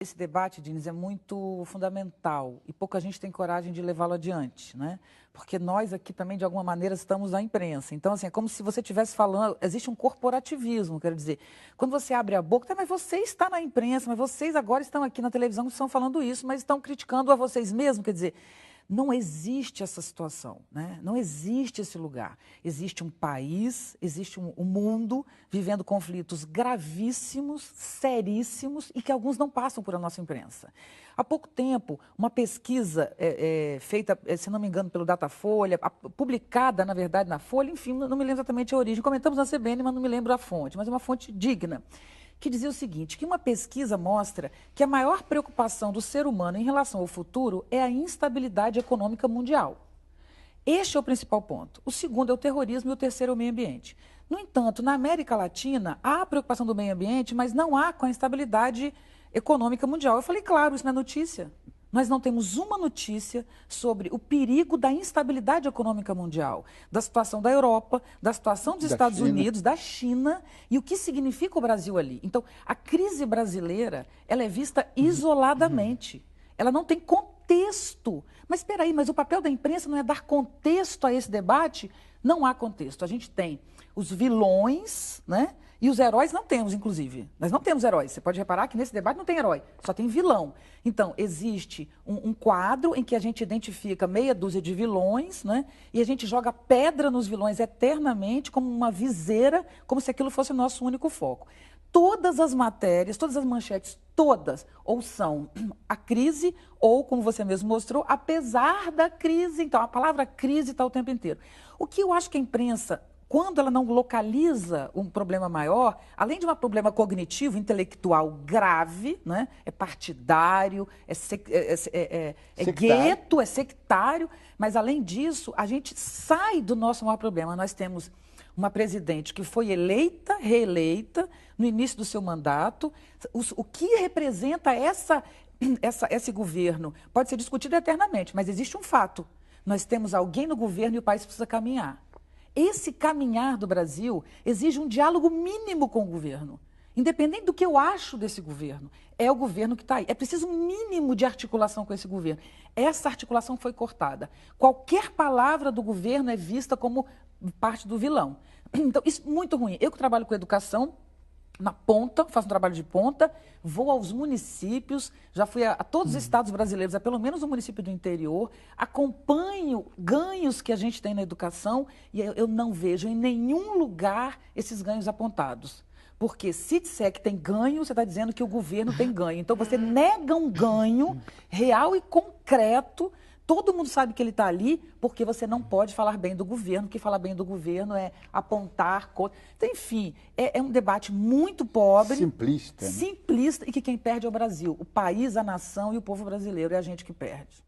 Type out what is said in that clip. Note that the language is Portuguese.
Esse debate, Diniz, é muito fundamental e pouca gente tem coragem de levá-lo adiante, né? Porque nós aqui também, de alguma maneira, estamos na imprensa. Então, assim, é como se você estivesse falando, existe um corporativismo, quero dizer. Quando você abre a boca, tá, mas você está na imprensa, mas vocês agora estão aqui na televisão, estão falando isso, mas estão criticando a vocês mesmos, quer dizer, não existe essa situação, né? Não existe esse lugar. Existe um país, existe um mundo vivendo conflitos gravíssimos, seríssimos e que alguns não passam por a nossa imprensa. Há pouco tempo, uma pesquisa feita, se não me engano, pelo Datafolha, publicada, na verdade, na Folha, enfim, não me lembro exatamente a origem. Comentamos na CBN, mas não me lembro a fonte, mas é uma fonte digna, que dizia o seguinte, que uma pesquisa mostra que a maior preocupação do ser humano em relação ao futuro é a instabilidade econômica mundial. Este é o principal ponto. O segundo é o terrorismo e o terceiro é o meio ambiente. No entanto, na América Latina, há a preocupação do meio ambiente, mas não há com a instabilidade econômica mundial. Eu falei, claro, isso não é notícia. Nós não temos uma notícia sobre o perigo da instabilidade econômica mundial, da situação da Europa, da situação dos Estados Unidos, da China e o que significa o Brasil ali. Então, a crise brasileira, ela é vista isoladamente. Ela não tem contexto. Mas espera aí, mas o papel da imprensa não é dar contexto a esse debate? Não há contexto. A gente tem os vilões, né? E os heróis não temos, inclusive. Nós não temos heróis. Você pode reparar que nesse debate não tem herói, só tem vilão. Então, existe um quadro em que a gente identifica meia dúzia de vilões, né? E a gente joga pedra nos vilões eternamente, como uma viseira, como se aquilo fosse o nosso único foco. Todas as matérias, todas as manchetes, todas, ou são a crise, ou, como você mesmo mostrou, apesar da crise. Então, a palavra crise está o tempo inteiro. O que eu acho que a imprensa, quando ela não localiza um problema maior, além de um problema cognitivo, intelectual grave, né? É partidário, é gueto, é sectário, mas além disso, a gente sai do nosso maior problema. Nós temos uma presidente que foi eleita, reeleita, no início do seu mandato. O que representa esse governo pode ser discutido eternamente, mas existe um fato. Nós temos alguém no governo e o país precisa caminhar. Esse caminhar do Brasil exige um diálogo mínimo com o governo. Independente do que eu acho desse governo, é o governo que está aí. É preciso um mínimo de articulação com esse governo. Essa articulação foi cortada. Qualquer palavra do governo é vista como parte do vilão. Então, isso é muito ruim. Eu que trabalho com educação, na ponta, faço um trabalho de ponta, vou aos municípios, já fui a todos os estados brasileiros, a pelo menos o município do interior, acompanho ganhos que a gente tem na educação e eu não vejo em nenhum lugar esses ganhos apontados. Porque se disser que tem ganho, você está dizendo que o governo tem ganho. Então você nega um ganho real e concreto. Todo mundo sabe que ele está ali porque você não pode falar bem do governo, porque falar bem do governo é apontar coisas. Então, enfim, é um debate muito pobre. Simplista. Né? Simplista e que quem perde é o Brasil. O país, a nação e o povo brasileiro é a gente que perde.